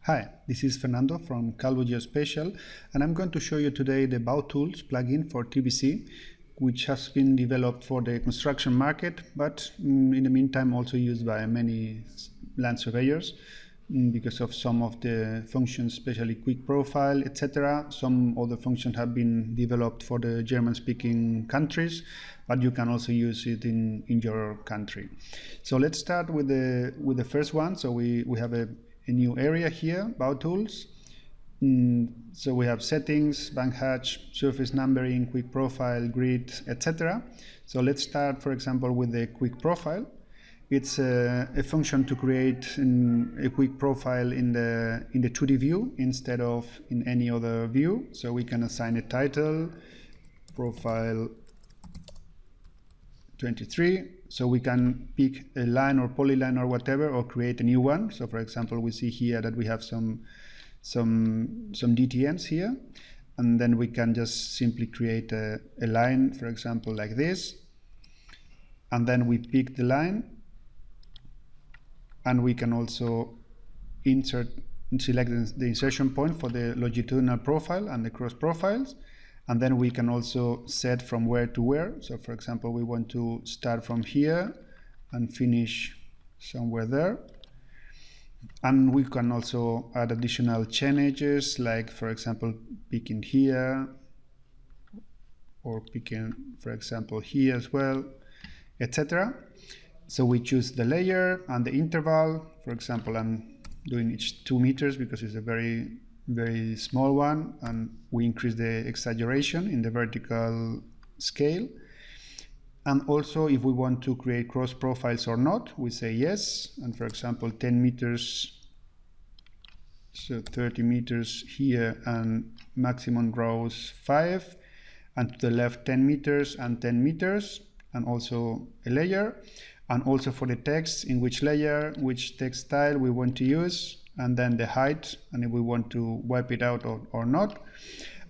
Hi, this is Fernando from Calvo Geospatial, and I'm going to show you today the Bautools plugin for TBC, which has been developed for the construction market, but in the meantime also used by many land surveyors because of some of the functions, especially quick profile, etc. Some other functions have been developed for the German-speaking countries, but you can also use it in your country. So let's start with the first one. So we have a new area here, Bautools. So we have settings, bank hatch, surface numbering, quick profile, grid, etc. So let's start, for example, with the quick profile. It's a function to create a quick profile in the 2D view instead of in any other view. So we can assign a title, profile 23. So we can pick a line or polyline or whatever, or create a new one. So for example, we see here that we have some DTMs here, and then we can just simply create a line, for example, like this, and then we pick the line, and we can also select the insertion point for the longitudinal profile and the cross profiles. And then we can also set from where to where. So for example, we want to start from here and finish somewhere there. And we can also add additional changes, like for example, picking here, or picking, for example, here as well, etc. So we choose the layer and the interval. For example, I'm doing each 2 meters because it's a very small one, and we increase the exaggeration in the vertical scale. And also, if we want to create cross profiles or not, we say yes. And for example, 10 meters, so 30 meters here, and maximum grows 5, and to the left 10 meters and 10 meters, and also a layer. And also for the text, in which layer, which text style we want to use, and then the height, and if we want to wipe it out or not.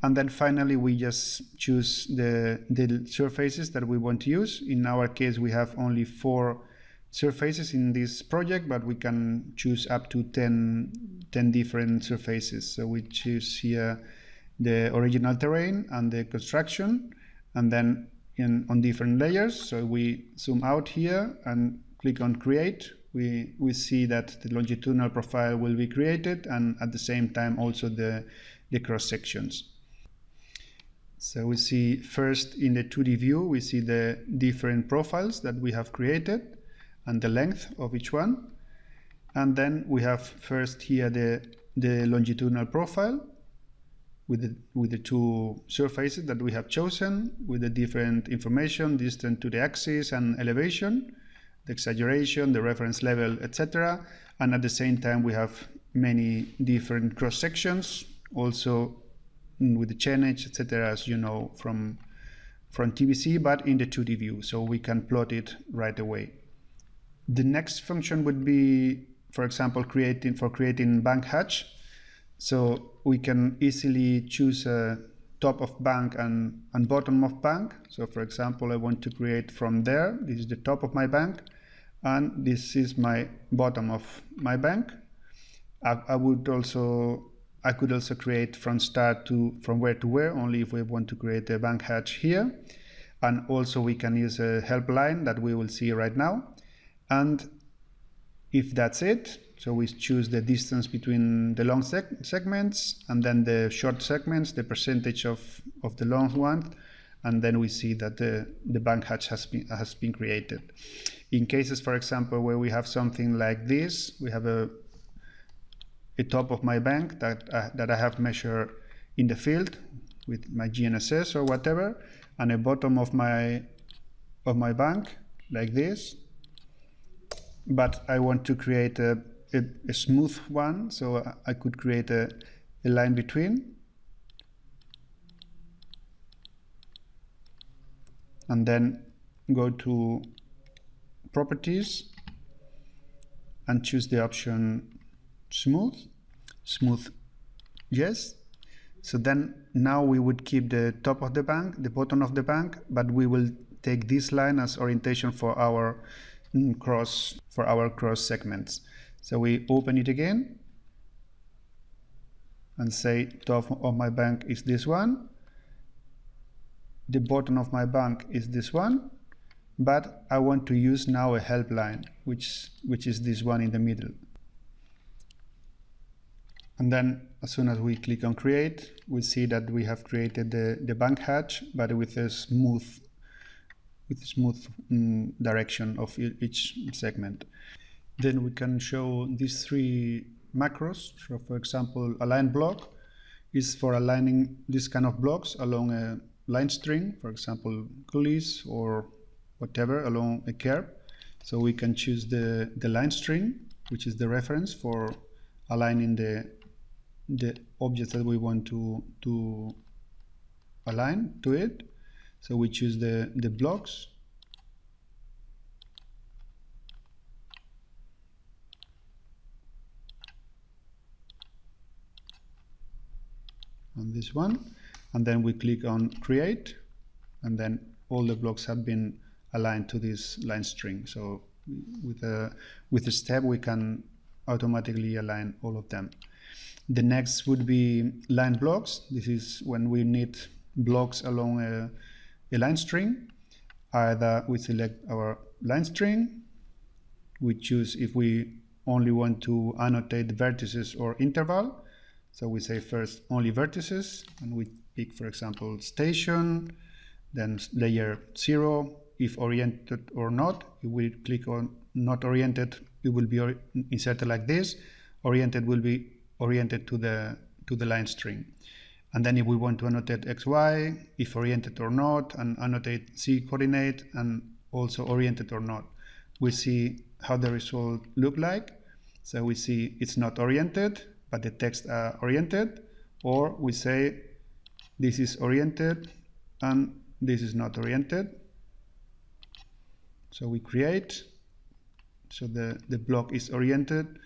And then finally we just choose the surfaces that we want to use. In our case, we have only 4 surfaces in this project, but we can choose up to 10 different surfaces. So we choose here the original terrain and the construction, and then on different layers. So we zoom out here and click on create. We see that the longitudinal profile will be created, and at the same time also the cross sections. So we see first in the 2D view, we see the different profiles that we have created and the length of each one. And then we have first here the longitudinal profile with the 2 surfaces that we have chosen, with the different information, distance to the axis and elevation, the exaggeration, the reference level, etc. And at the same time, we have many different cross sections, also with the chainage, etc., as you know from TBC, but in the 2D view, so we can plot it right away. The next function would be, for example, creating bank hatch. So we can easily choose a top of bank and bottom of bank. So for example, I want to create from there. This is the top of my bank, and this is my bottom of my bank. I could also create from start to from where to where, only if we want to create a bank hatch here. And also we can use a help line that we will see right now. And if that's it, so we choose the distance between the long segments, and then the short segments, the percentage of the long one, and then we see that the bank hatch has been created. In cases, for example, where we have something like this, we have a top of my bank that I have measured in the field with my GNSS or whatever, and a bottom of my bank like this. But I want to create a smooth one, so I could create a line between, and then go to properties and choose the option smooth, yes. So then now we would keep the top of the bank, the bottom of the bank, but we will take this line as orientation for our cross segments. So we open it again, and say top of my bank is this one, the bottom of my bank is this one, but I want to use now a help line, which is this one in the middle. And then as soon as we click on create, we see that we have created the bank hatch, but with a smooth direction of each segment. Then we can show these three macros. So for example, align block is for aligning this kind of blocks along a line string, for example, gullies or whatever along a curve. So we can choose the line string, which is the reference for aligning the objects that we want to align to it. So we choose the blocks, on this one, and then we click on create, and then all the blocks have been aligned to this line string. So with a step we can automatically align all of them. The next would be line blocks. This is when we need blocks along a line string. Either we select our line string, we choose if we only want to annotate vertices or interval. So we say first only vertices, and we pick, for example, station, then layer 0, if oriented or not. If we click on not oriented, it will be inserted like this. Oriented will be oriented to the line string. And then if we want to annotate XY, if oriented or not, and annotate Z coordinate, and also oriented or not, we see how the result look like. So we see it's not oriented, but the text are oriented, or we say this is oriented and this is not oriented. So we create, so the block is oriented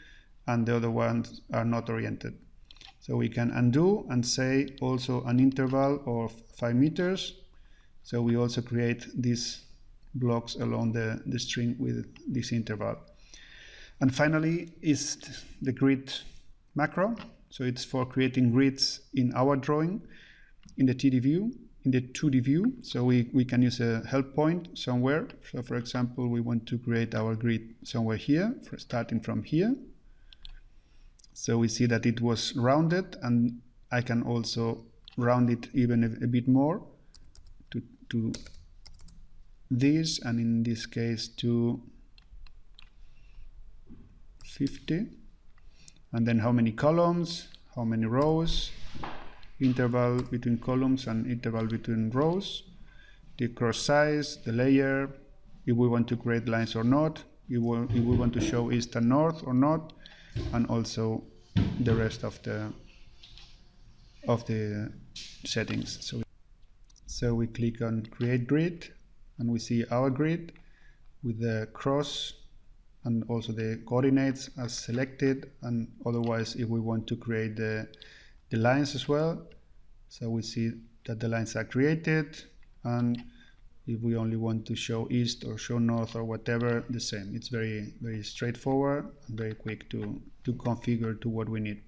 and the other ones are not oriented. So we can undo and say also an interval of 5 meters. So we also create these blocks along the string with this interval. And finally is the grid macro. So it's for creating grids in our drawing in the 2D view. So we can use a help point somewhere. So for example, we want to create our grid somewhere here, starting from here. So we see that it was rounded, and I can also round it even a bit more to this, and in this case to 50. And then how many columns, how many rows, interval between columns and interval between rows, the cross size, the layer, if we want to create lines or not, if we want to show east and north or not, and also the rest of the settings. So we click on create grid, and we see our grid with the cross and also the coordinates as selected, and otherwise if we want to create the lines as well. So we see that the lines are created, and if we only want to show east or show north or whatever, the same. It's very, very straightforward and very quick to configure to what we need.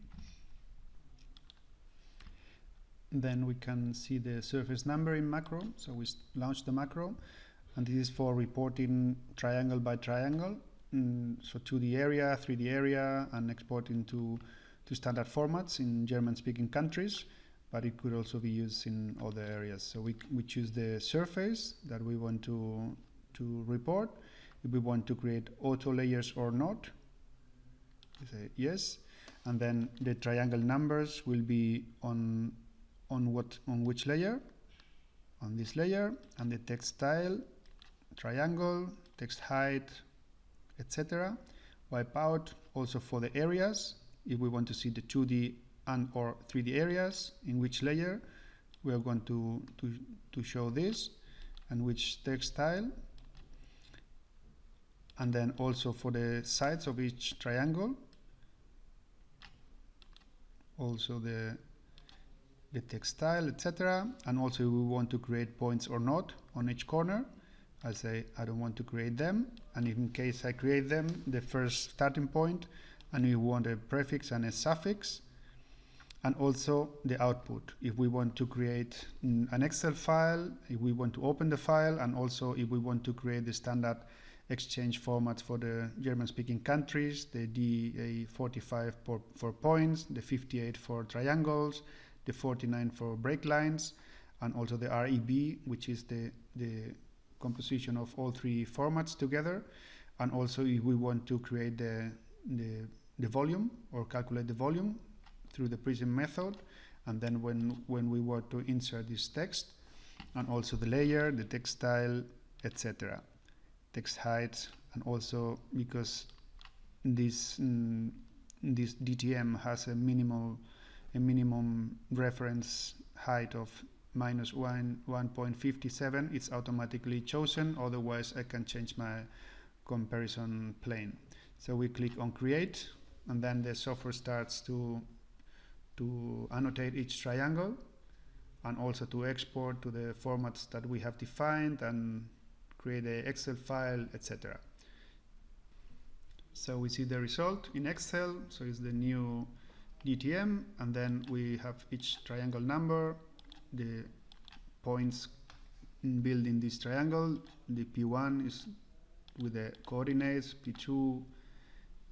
Then we can see the surface number in macro. So we launch the macro, and this is for reporting triangle by triangle. So 2D area, 3D area, and exporting to standard formats in German-speaking countries, but it could also be used in other areas. So we choose the surface that we want to report. If we want to create auto layers or not, we say yes, and then the triangle numbers will be on which layer, on this layer, and the text style, triangle, text height, etc. Wipe out also for the areas, if we want to see the 2D and or 3D areas, in which layer we are going to show this, and which text style, and then also for the sides of each triangle, also the text style, etc. And also if we want to create points or not on each corner, I say I don't want to create them, and in case I create them, the first starting point, and we want a prefix and a suffix, and also the output. If we want to create an Excel file, if we want to open the file, and also if we want to create the standard exchange formats for the German-speaking countries, the DA45 for points, the 58 for triangles, the 49 for break lines, and also the REB, which is the composition of all three formats together. And also if we want to create the volume or calculate the volume through the prism method, and then when we want to insert this text, and also the layer, the text style, etc., text height, and also because this DTM has a minimum reference height of -1.57, it's automatically chosen. Otherwise I can change my comparison plane. So we click on create, and then the software starts to annotate each triangle, and also to export to the formats that we have defined and create an Excel file, etc. So we see the result in Excel. So it's the new DTM, and then we have each triangle number, the points built in this triangle. The P1 is with the coordinates, P2,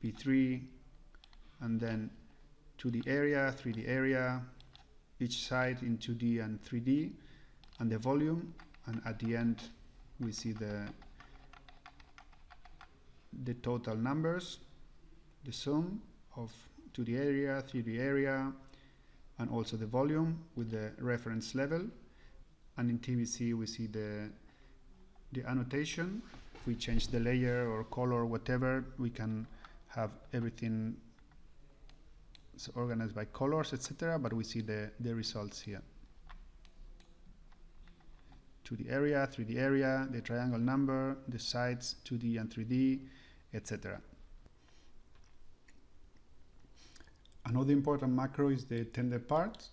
P3, and then 2D area, 3D area, each side in 2D and 3D, and the volume. And at the end we see the total numbers, the sum of 2D area, 3D area, and also the volume with the reference level. And in TBC we see the annotation. If we change the layer or color or whatever, we can have everything organized by colors, etc. But we see the results here. 2D area, 3D area, the triangle number, the sides, 2D and 3D, etc. Another important macro is the tender part.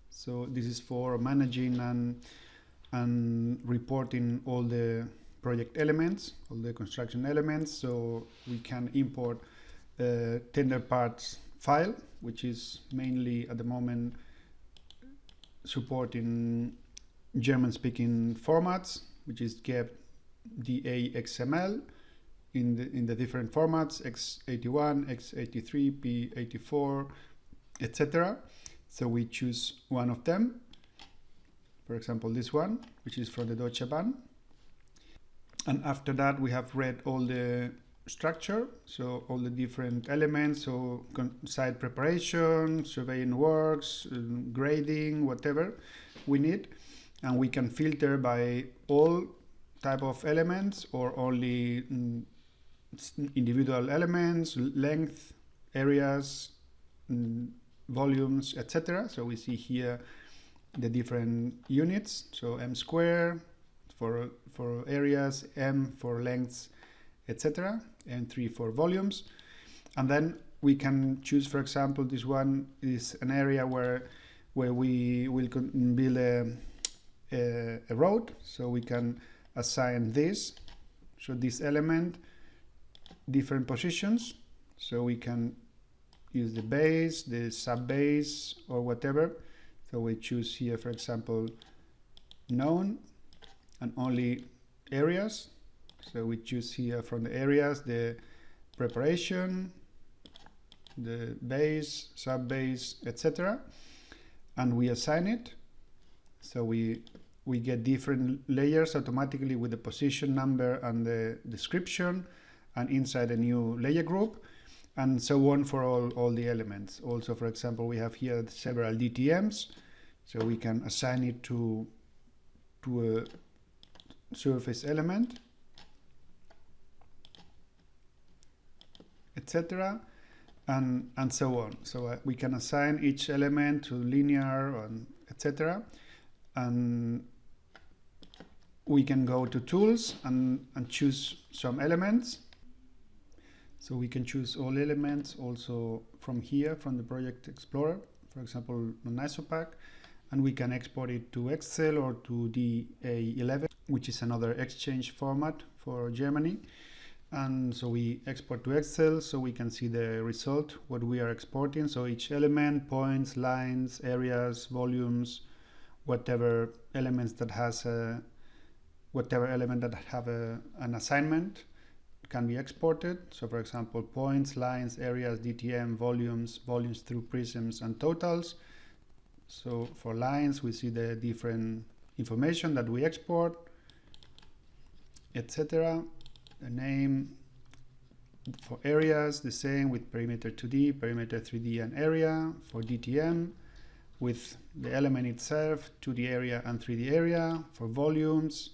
So this is for managing and reporting all the project elements, all the construction elements. So we can import a tender parts file, which is mainly at the moment supporting German-speaking formats, which is get DA.XML in the different formats, X81, X83, P84, etc. So we choose one of them. For example, this one, which is from the Deutsche Bahn. And after that, we have read all the structure, so all the different elements, so site preparation, surveying works, grading, whatever we need. And we can filter by all type of elements or only individual elements, length, areas, volumes, etc. So we see here the different units. So M square for areas, M for lengths, etc. and 3 for volumes. And then we can choose, for example, this one is an area where we will build a road, so we can assign this, so this element, different positions, so we can use the base, the sub base, or whatever. So we choose here, for example, known and only areas. So we choose here from the areas the preparation, the base, sub base, etc. and we assign it. So we get different layers automatically with the position number and the description, and inside a new layer group, and so on for all the elements. Also, for example, we have here several DTMs, so we can assign it to a surface element, etc. and so on. So we can assign each element to linear and etc. And we can go to tools and choose some elements. So we can choose all elements also from here, from the Project Explorer, for example, non-isopack, and we can export it to Excel or to DA11, which is another exchange format for Germany. And so we export to Excel so we can see the result, what we are exporting. So each element, points, lines, areas, volumes, whatever elements that has whatever element that have an assignment can be exported. So for example, points, lines, areas, DTM, volumes through prisms, and totals. So for lines, we see the different information that we export, etc. The name. For areas, the same with perimeter 2D, perimeter 3D, and area. For DTM, with the element itself, 2D area and 3D area. For volumes,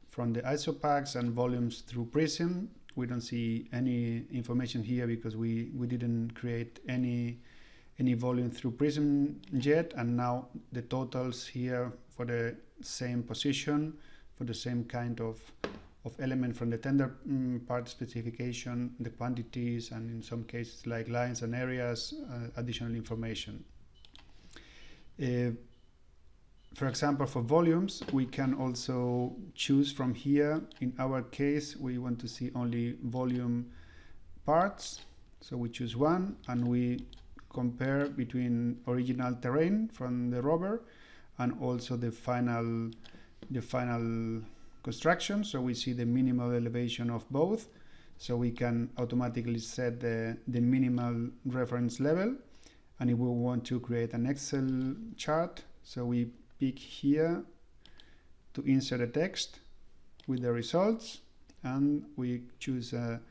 from the isopacks and volumes through prism. We don't see any information here because we didn't create any volume through prism yet, and now the totals here for the same position, for the same kind of element from the tender part specification, the quantities, and in some cases like lines and areas, additional information. For example, for volumes, we can also choose from here. In our case, we want to see only volume parts. So we choose one and we compare between original terrain from the rover and also the final construction. So we see the minimal elevation of both. So we can automatically set the minimal reference level. And if we want to create an Excel chart, so we pick here to insert a text with the results, and we choose a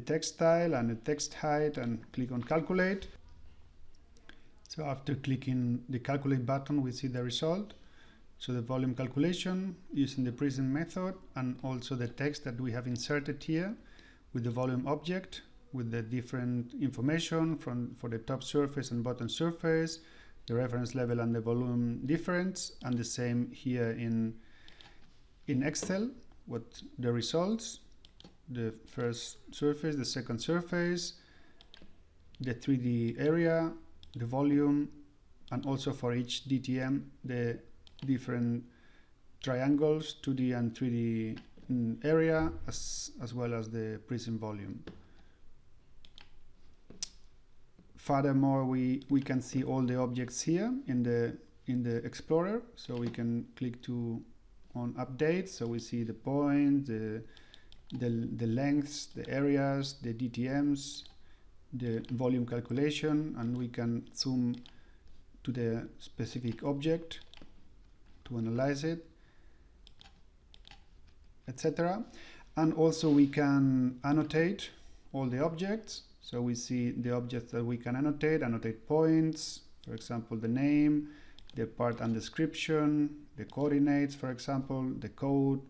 text style and a text height and click on calculate. So after clicking the calculate button, we see the result. So the volume calculation using the prism method, and also the text that we have inserted here with the volume object with the different information for the top surface and bottom surface, the reference level and the volume difference, and the same here in Excel with the results, the first surface, the second surface, the 3D area, the volume, and also for each DTM the different triangles, 2D and 3D area, as well as the prism volume. Furthermore, we can see all the objects here in the Explorer, so we can click on update. So we see the points, the lengths, the areas, the DTMs, the volume calculation, and we can zoom to the specific object to analyze it, etc. And also we can annotate all the objects. So we see the objects that we can annotate points, for example, the name, the part and description, the coordinates, for example, the code.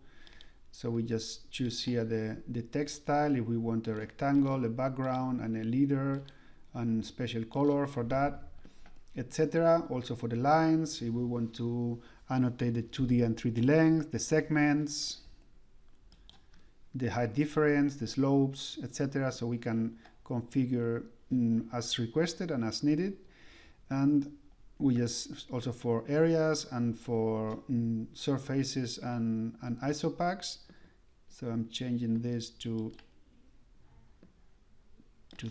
So we just choose here the text style if we want a rectangle, a background, and a leader, and special color for that, etc. Also for the lines, if we want to annotate the 2D and 3D length, the segments, the height difference, the slopes, etc. So we can configure as requested and as needed. And we just also for areas and for surfaces and isopacks. So I'm changing this to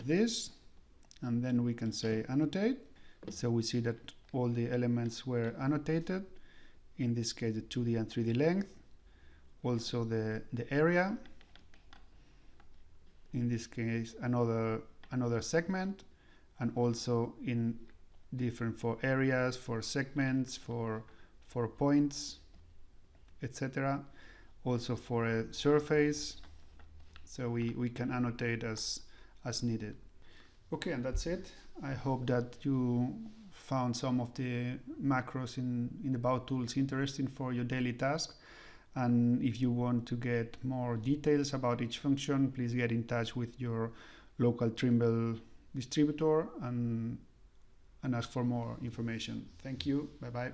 this, and then we can say annotate. So we see that all the elements were annotated, in this case the 2D and 3D length, also the area, in this case another segment, and also in different for areas, for segments, for points, etc. Also for a surface, so we can annotate as needed. Okay, and that's it. I hope that you found some of the macros in the Bautools interesting for your daily task. And if you want to get more details about each function, please get in touch with your local Trimble distributor and ask for more information. Thank you. Bye-bye.